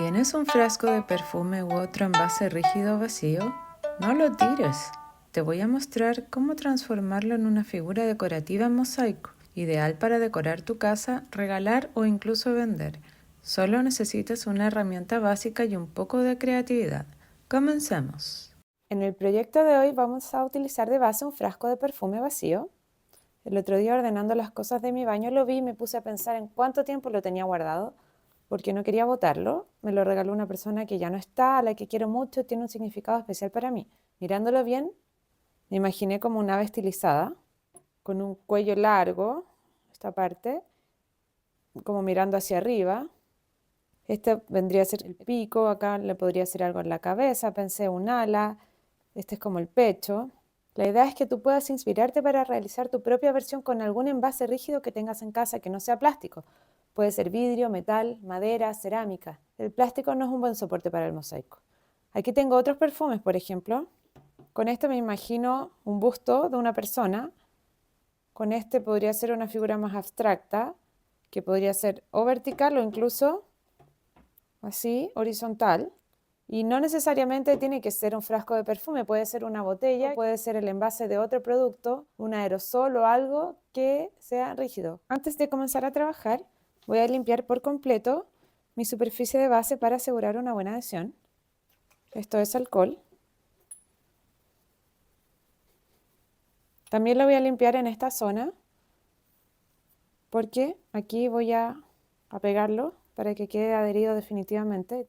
¿Tienes un frasco de perfume u otro envase rígido vacío? No lo tires. Te voy a mostrar cómo transformarlo en una figura decorativa en mosaico, ideal para decorar tu casa, regalar o incluso vender. Solo necesitas una herramienta básica y un poco de creatividad. Comencemos. En el proyecto de hoy vamos a utilizar de base un frasco de perfume vacío. El otro día ordenando las cosas de mi baño lo vi y me puse a pensar en cuánto tiempo lo tenía guardado, porque no quería botarlo. Me lo regaló una persona que ya no está, a la que quiero mucho, tiene un significado especial para mí. Mirándolo bien, me imaginé como un ave estilizada, con un cuello largo, esta parte, como mirando hacia arriba. Este vendría a ser el pico, acá le podría hacer algo en la cabeza, pensé un ala, este es como el pecho. La idea es que tú puedas inspirarte para realizar tu propia versión con algún envase rígido que tengas en casa que no sea plástico. Puede ser vidrio, metal, madera, cerámica. El plástico no es un buen soporte para el mosaico. Aquí tengo otros perfumes, por ejemplo. Con este me imagino un busto de una persona. Con este podría ser una figura más abstracta, que podría ser o vertical o incluso así, horizontal. Y no necesariamente tiene que ser un frasco de perfume, puede ser una botella, puede ser el envase de otro producto, un aerosol o algo que sea rígido. Antes de comenzar a trabajar, voy a limpiar por completo mi superficie de base para asegurar una buena adhesión. Esto es alcohol. También lo voy a limpiar en esta zona porque aquí voy a pegarlo para que quede adherido definitivamente.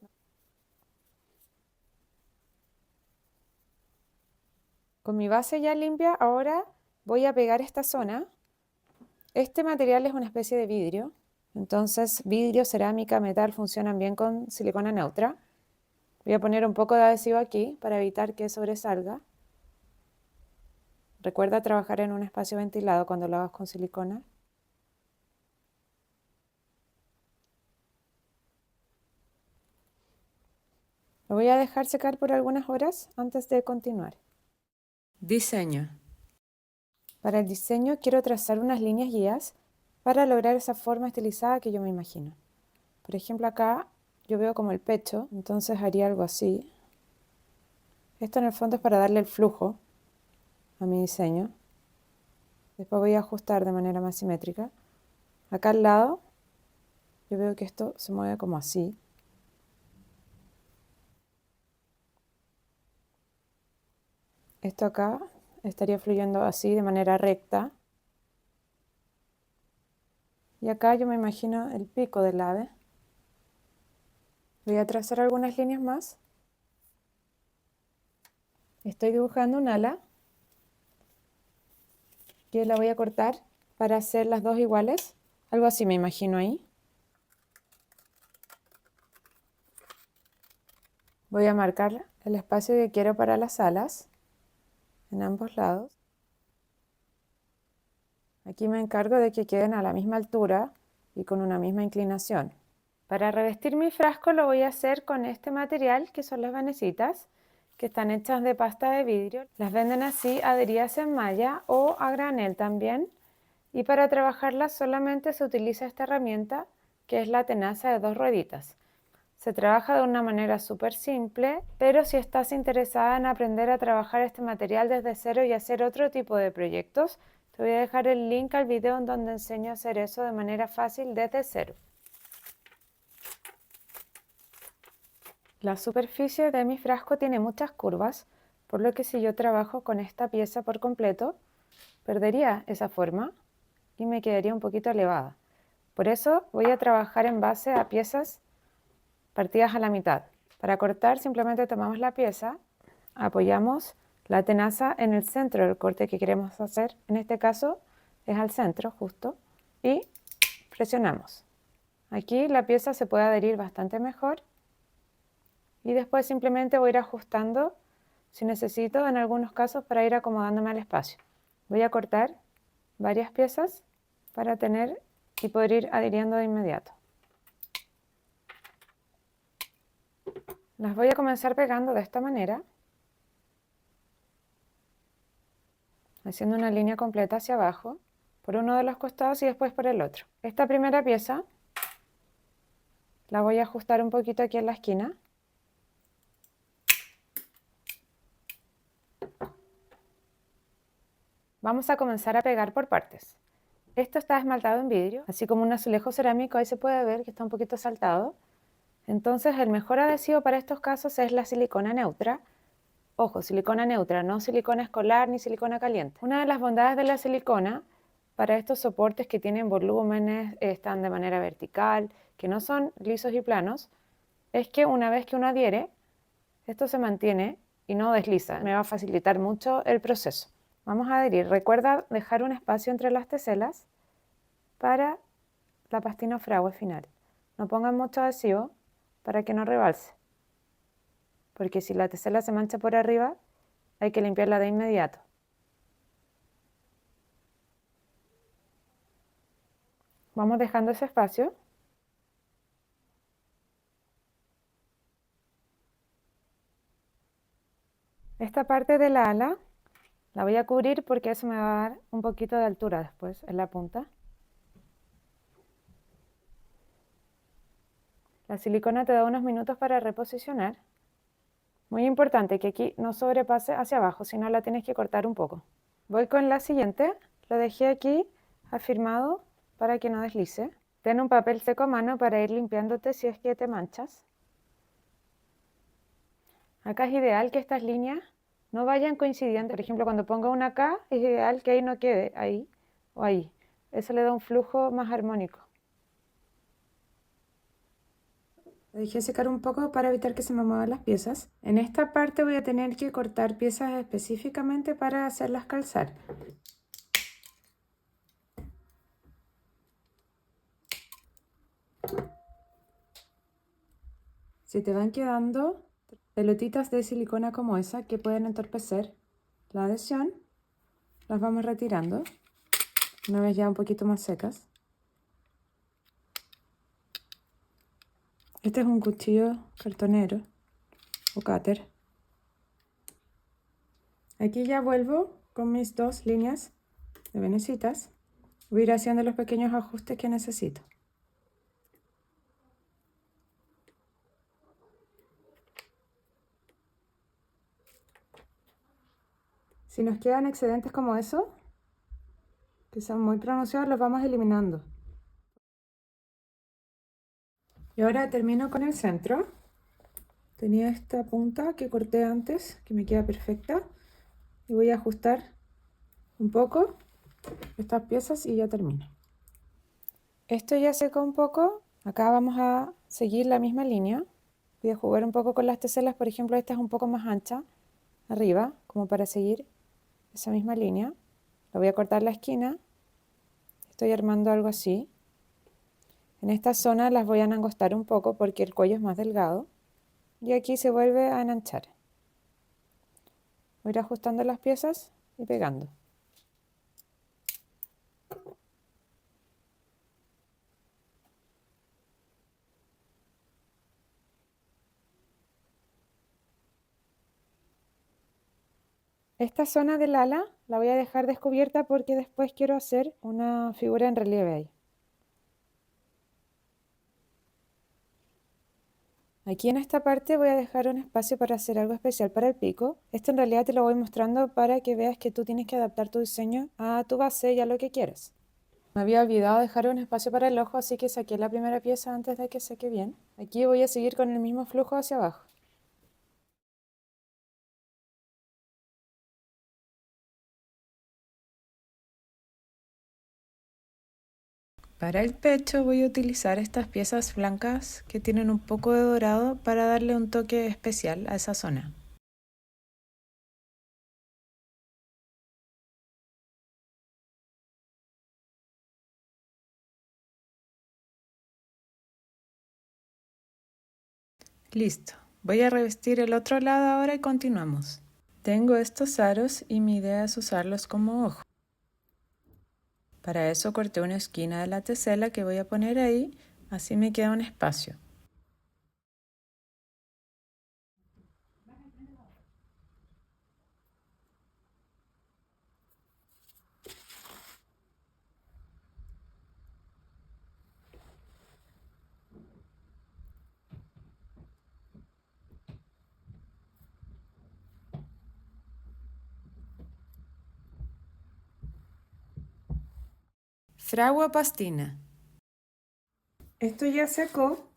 Con mi base ya limpia, ahora voy a pegar esta zona. Este material es una especie de vidrio, entonces vidrio, cerámica, metal funcionan bien con silicona neutra. Voy a poner un poco de adhesivo aquí para evitar que sobresalga. Recuerda trabajar en un espacio ventilado cuando lo hagas con silicona. Lo voy a dejar secar por algunas horas antes de continuar. Diseño. Para el diseño quiero trazar unas líneas guías para lograr esa forma estilizada que yo me imagino. Por ejemplo, acá yo veo como el pecho, entonces haría algo así. Esto en el fondo es para darle el flujo a mi diseño. Después voy a ajustar de manera más simétrica. Acá al lado yo veo que esto se mueve como así. Esto acá estaría fluyendo así de manera recta. Y acá yo me imagino el pico del ave. Voy a trazar algunas líneas más. Estoy dibujando un ala que la voy a cortar para hacer las dos iguales. Algo así me imagino ahí. Voy a marcar el espacio que quiero para las alas en ambos lados. Aquí me encargo de que queden a la misma altura y con una misma inclinación. Para revestir mi frasco lo voy a hacer con este material que son las vanecitas, que están hechas de pasta de vidrio. Las venden así adheridas en malla o a granel también. Y para trabajarlas solamente se utiliza esta herramienta que es la tenaza de 2 rueditas. Se trabaja de una manera súper simple, pero si estás interesada en aprender a trabajar este material desde cero y hacer otro tipo de proyectos, te voy a dejar el link al video en donde enseño a hacer eso de manera fácil desde cero. La superficie de mi frasco tiene muchas curvas, por lo que si yo trabajo con esta pieza por completo, perdería esa forma y me quedaría un poquito elevada. Por eso voy a trabajar en base a piezas partidas a la mitad. Para cortar simplemente tomamos la pieza, apoyamos la tenaza en el centro del corte que queremos hacer, en este caso es al centro justo, y presionamos. Aquí la pieza se puede adherir bastante mejor y después simplemente voy a ir ajustando si necesito en algunos casos para ir acomodándome al espacio. Voy a cortar varias piezas para tener y poder ir adhiriendo de inmediato. Las voy a comenzar pegando de esta manera, haciendo una línea completa hacia abajo, por uno de los costados y después por el otro. Esta primera pieza La voy a ajustar un poquito aquí en la esquina. Vamos a comenzar a pegar por partes. Esto está esmaltado en vidrio, así como un azulejo cerámico, ahí se puede ver que está un poquito saltado. Entonces el mejor adhesivo para estos casos es la silicona neutra. Ojo, silicona neutra, no silicona escolar ni silicona caliente. Una de las bondades de la silicona para estos soportes que tienen volúmenes, están de manera vertical, que no son lisos y planos, es que una vez que uno adhiere, esto se mantiene y no desliza. Me va a facilitar mucho el proceso. Vamos a adherir. Recuerda dejar un espacio entre las teselas para la pastina o fragua final. No pongan mucho adhesivo para que no rebalse, porque si la tesela se mancha por arriba, hay que limpiarla de inmediato. Vamos dejando ese espacio. Esta parte de la ala la voy a cubrir porque eso me va a dar un poquito de altura después en la punta. La silicona te da unos minutos para reposicionar. Muy importante que aquí no sobrepase hacia abajo, si no la tienes que cortar un poco. Voy con la siguiente. Lo dejé aquí afirmado para que no deslice. Ten un papel seco a mano para ir limpiándote si es que te manchas. Acá es ideal que estas líneas no vayan coincidiendo. Por ejemplo, cuando ponga una acá, es ideal que ahí no quede ahí o ahí. Eso le da un flujo más armónico. Lo dejé secar un poco para evitar que se me muevan las piezas. En esta parte voy a tener que cortar piezas específicamente para hacerlas calzar. Si te van quedando pelotitas de silicona como esa que pueden entorpecer la adhesión, las vamos retirando una vez ya un poquito más secas. Este es un cuchillo cartonero o cúter. Aquí ya vuelvo con mis dos líneas de venecitas. Voy a ir haciendo los pequeños ajustes que necesito. Si nos quedan excedentes como eso, que son muy pronunciados, los vamos eliminando. Y ahora termino con el centro. Tenía esta punta que corté antes, que me queda perfecta. Y voy a ajustar un poco estas piezas y ya termino. Esto ya secó un poco. Acá vamos a seguir la misma línea. Voy a jugar un poco con las teselas. Por ejemplo, esta es un poco más ancha arriba, como para seguir esa misma línea. La voy a cortar la esquina. Estoy armando algo así. En esta zona las voy a angostar un poco porque el cuello es más delgado. Y aquí se vuelve a enanchar. Voy a ir ajustando las piezas y pegando. Esta zona del ala la voy a dejar descubierta porque después quiero hacer una figura en relieve ahí. Aquí en esta parte voy a dejar un espacio para hacer algo especial para el pico. Esto en realidad te lo voy mostrando para que veas que tú tienes que adaptar tu diseño a tu base y a lo que quieres. Me había olvidado dejar un espacio para el ojo, así que saqué la primera pieza antes de que seque bien. Aquí voy a seguir con el mismo flujo hacia abajo. Para el pecho voy a utilizar estas piezas blancas que tienen un poco de dorado para darle un toque especial a esa zona. Listo. Voy a revestir el otro lado ahora y continuamos. Tengo estos aros y mi idea es usarlos como ojo. Para eso corté una esquina de la tesela que voy a poner ahí, así me queda un espacio. Fragua pastina. Esto ya secó.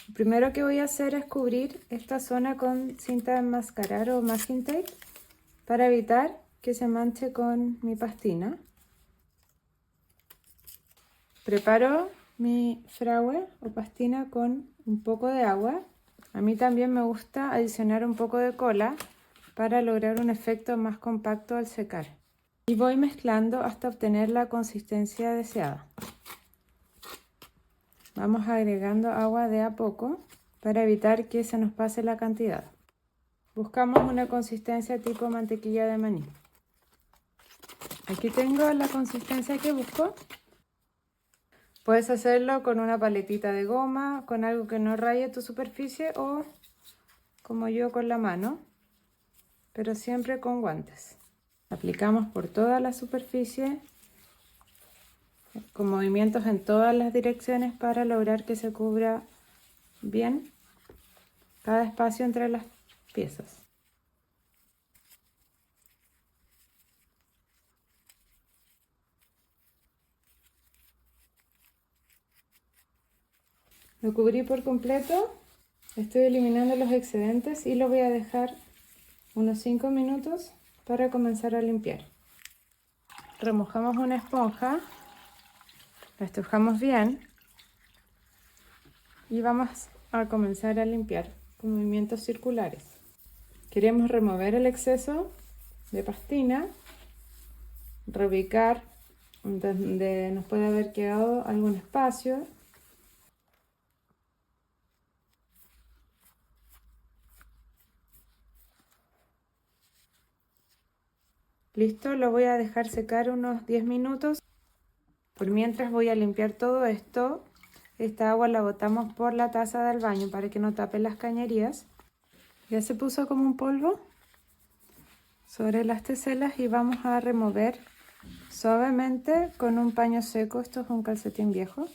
Lo primero que voy a hacer es cubrir esta zona con cinta de enmascarar o masking tape para evitar que se manche con mi pastina. Preparo mi fragua o pastina con un poco de agua. A mí también me gusta adicionar un poco de cola para lograr un efecto más compacto al secar. Y voy mezclando hasta obtener la consistencia deseada. Vamos agregando agua de a poco para evitar que se nos pase la cantidad. Buscamos una consistencia tipo mantequilla de maní. Aquí tengo la consistencia que busco. Puedes hacerlo con una paletita de goma, con algo que no raye tu superficie o como yo con la mano, pero siempre con guantes. Aplicamos por toda la superficie con movimientos en todas las direcciones para lograr que se cubra bien cada espacio entre las piezas. Lo cubrí por completo, estoy eliminando los excedentes y lo voy a dejar unos 5 minutos para comenzar a limpiar. Remojamos una esponja, la estrujamos bien y vamos a comenzar a limpiar con movimientos circulares. Queremos remover el exceso de pastina, reubicar donde nos puede haber quedado algún espacio. Listo, lo voy a dejar secar unos 10 minutos. Por mientras voy a limpiar todo esto. Esta agua la botamos por la taza del baño para que no tape las cañerías. Ya se puso como un polvo sobre las teselas y vamos a remover suavemente con un paño seco. Esto es un calcetín viejo.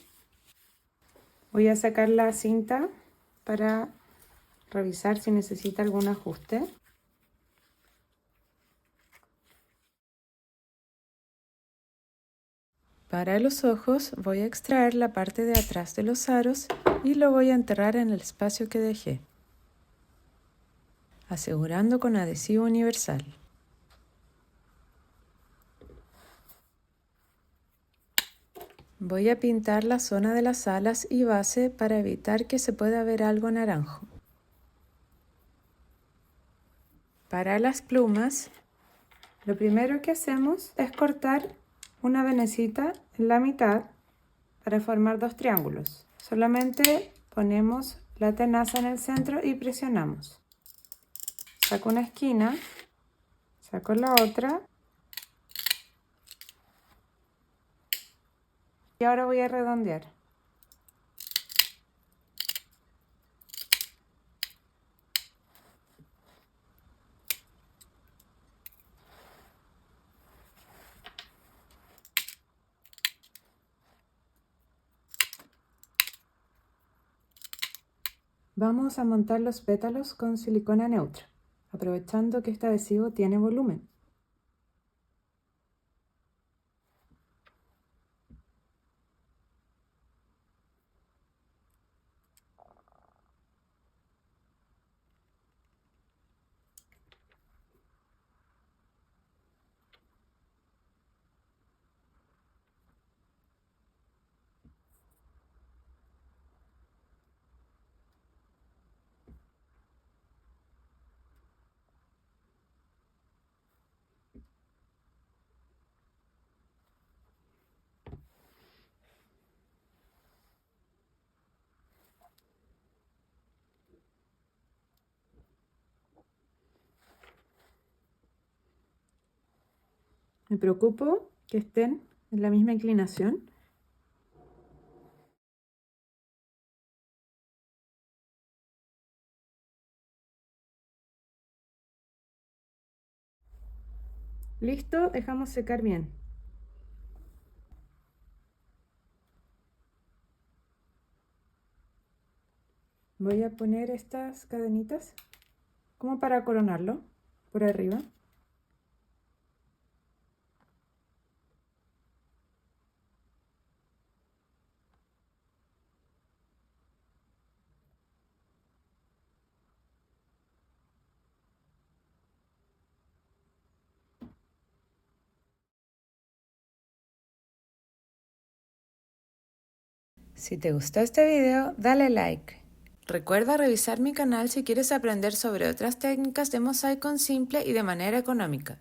Voy a sacar la cinta para revisar si necesita algún ajuste. Para los ojos voy a extraer la parte de atrás de los aros y lo voy a enterrar en el espacio que dejé, asegurando con adhesivo universal. Voy a pintar la zona de las alas y base para evitar que se pueda ver algo naranjo. Para las plumas, lo primero que hacemos es cortar una venecita en la mitad para formar dos triángulos. Solamente ponemos la tenaza en el centro y presionamos. Saco una esquina, saco la otra y ahora voy a redondear. Vamos a montar los pétalos con silicona neutra, aprovechando que este adhesivo tiene volumen. Me preocupo que estén en la misma inclinación. Listo, dejamos secar bien. Voy a poner estas cadenitas como para coronarlo por arriba. Si te gustó este video, dale like. Recuerda revisar mi canal si quieres aprender sobre otras técnicas de mosaico simple y de manera económica.